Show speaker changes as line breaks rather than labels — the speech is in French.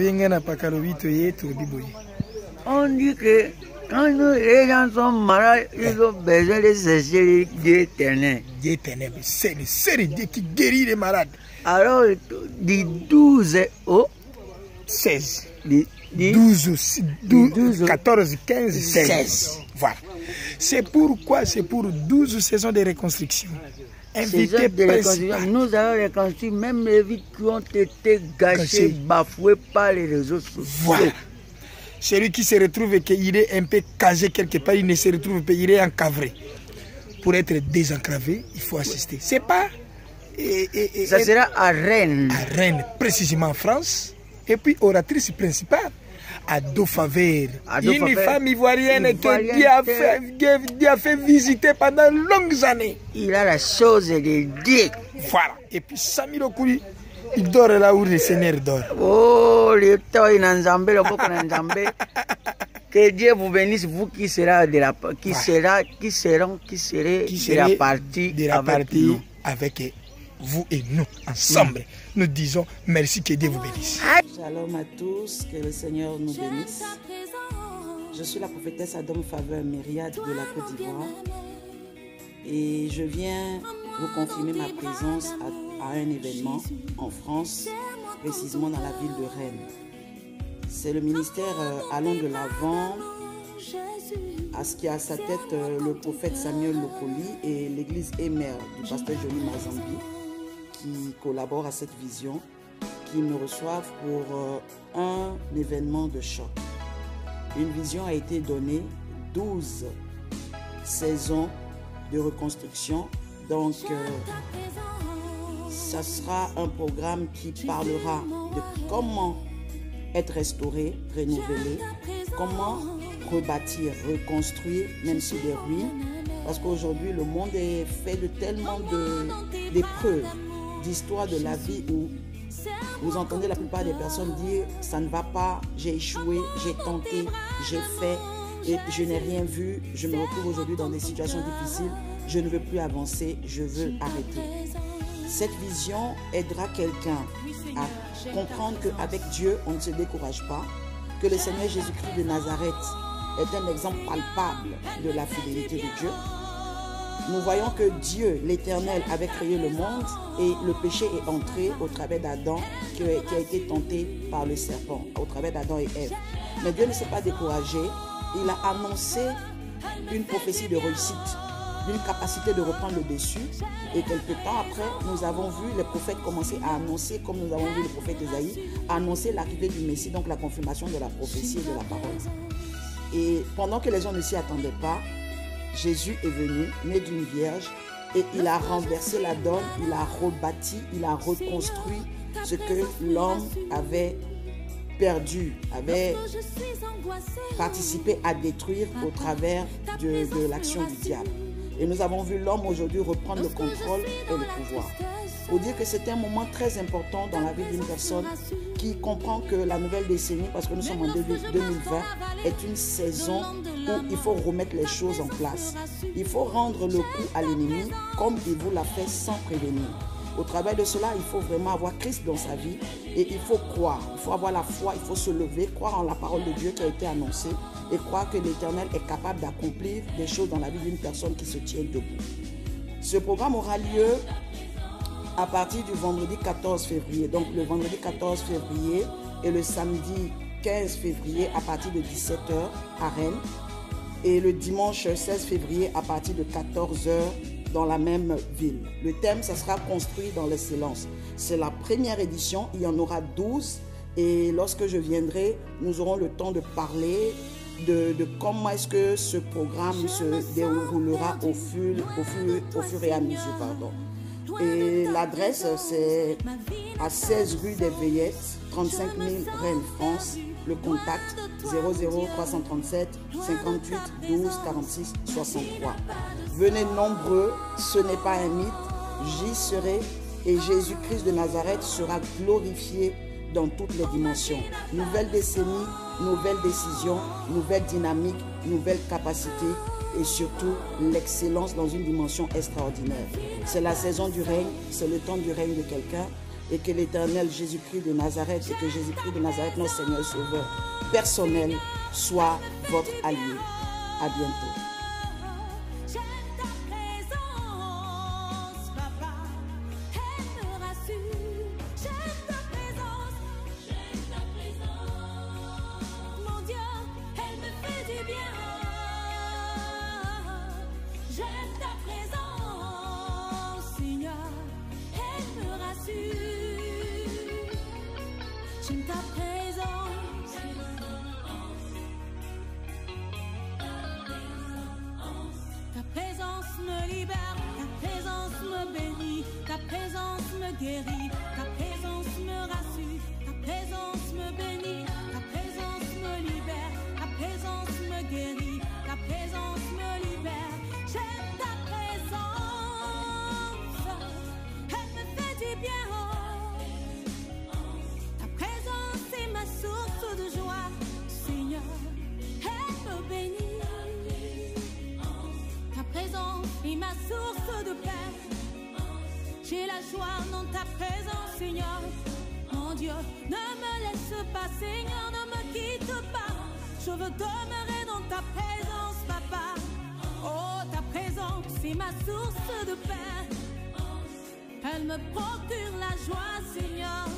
On dit
que quand les gens sont malades, ils ont besoin de chercher Dieu éternel.
Dieu éternel, c'est le seul Dieu qui guérit les malades.
Alors, du 12 au
16. 12, 14, 15, 16. Voilà. C'est pourquoi c'est pour 12 saisons de reconstruction. Invité principal.
Nous avons reconstruit même les vies qui ont été gâchées, bafouées par les réseaux sociaux.
Voilà. Celui qui se retrouve qu'il est un peu casé quelque part, il ne se retrouve pas, il est encavré. Pour être désenclavé, il faut assister. C'est pas...
ça sera à Rennes.
À Rennes, précisément en France. Et puis, oratrice principale, à Dofaver. Une femme ivoirienne que Dieu a fait visiter pendant longues années.
Il a la chose de Dieu.
Voilà. Et puis, Samir Okuri, il dort là où le Seigneur dort.
Oh, le temps est en Zambé, le beaucoup en Zambé. Que Dieu vous bénisse, vous qui serez de la partie
avec vous et nous ensemble. Nous disons merci, que Dieu vous bénisse.
Shalom à tous, que le Seigneur nous bénisse. Je suis la prophétesse Adam Faveur Myriade de la Côte d'Ivoire et je viens vous confirmer ma présence à un événement en France, précisément dans la ville de Rennes. C'est le ministère Allons de l'Avant, à ce qui a à sa tête le prophète Samuel Lokoli et l'église Émer du pasteur Johnny Mazambi qui collaborent à cette vision, qui me reçoivent pour un événement de choc. Une vision a été donnée, 12 saisons de reconstruction. Donc, ça sera un programme qui parlera de comment être restauré, renouvelé, comment rebâtir, reconstruire, même sur des ruines. Parce qu'aujourd'hui, le monde est fait de tellement d'épreuves, d'histoires de la vie où vous entendez la plupart des personnes dire « ça ne va pas, j'ai échoué, j'ai tenté, j'ai fait et je n'ai rien vu, je me retrouve aujourd'hui dans des situations difficiles, je ne veux plus avancer, je veux arrêter ». Cette vision aidera quelqu'un à comprendre qu'avec Dieu, on ne se décourage pas, que le Seigneur Jésus-Christ de Nazareth est un exemple palpable de la fidélité de Dieu. Nous voyons que Dieu, l'Éternel, avait créé le monde et le péché est entré au travers d'Adam qui a été tenté par le serpent, au travers d'Adam et Ève. Mais Dieu ne s'est pas découragé. Il a annoncé une prophétie de réussite, d'une capacité de reprendre le dessus. Et quelque temps après, nous avons vu les prophètes commencer à annoncer, comme nous avons vu le prophète Esaïe, annoncer l'arrivée du Messie, donc la confirmation de la prophétie et de la parole. Et pendant que les gens ne s'y attendaient pas, Jésus est venu, né d'une vierge, et il a renversé la donne, il a rebâti, il a reconstruit ce que l'homme avait perdu, avait participé à détruire au travers de l'action du diable. Et nous avons vu l'homme aujourd'hui reprendre le contrôle et le pouvoir. Pour dire que c'est un moment très important dans la vie d'une personne qui comprend que la nouvelle décennie, parce que nous sommes en 2020, est une saison où il faut remettre les choses en place. Il faut rendre le coup à l'ennemi comme il vous l'a fait sans prévenir. Au travers de cela, il faut vraiment avoir Christ dans sa vie et il faut croire. Il faut avoir la foi, il faut se lever, croire en la parole de Dieu qui a été annoncée et croire que l'Éternel est capable d'accomplir des choses dans la vie d'une personne qui se tient debout. Ce programme aura lieu à partir du vendredi 14 février. Donc le vendredi 14 février et le samedi 15 février à partir de 17h à Rennes. Et le dimanche 16 février à partir de 14h dans la même ville. Le thème, ça sera construit dans l'excellence. C'est la première édition, il y en aura 12. Et lorsque je viendrai, nous aurons le temps de parler de comment est-ce que ce programme se déroulera au fur et à mesure. Et l'adresse, c'est à 16 rue des Veillettes, 35 000 Rennes, France. Le contact 00 337 58 12 46 63. Venez nombreux, ce n'est pas un mythe, j'y serai et Jésus-Christ de Nazareth sera glorifié dans toutes les dimensions. Nouvelle décennie, nouvelle décision, nouvelle dynamique, nouvelle capacité et surtout l'excellence dans une dimension extraordinaire. C'est la saison du règne, c'est le temps du règne de quelqu'un. et que l'Éternel Jésus-Christ de Nazareth et que Jésus-Christ de Nazareth, notre Seigneur Sauveur personnel, soit votre allié. À bientôt.
Guérit, ta présence me rassure, ta présence me bénit, ta présence me libère, ta présence me guérit, ta présence me libère. J'aime ta présence, elle me fait du bien. Ta présence est ma source de joie, Seigneur, elle me bénit. Ta présence est ma source de paix. J'ai la joie dans ta présence, Seigneur. Mon Dieu, ne me laisse pas, Seigneur, ne me quitte pas. Je veux demeurer dans ta présence, Papa. Oh, ta présence, c'est ma source de paix. Elle me procure la joie, Seigneur.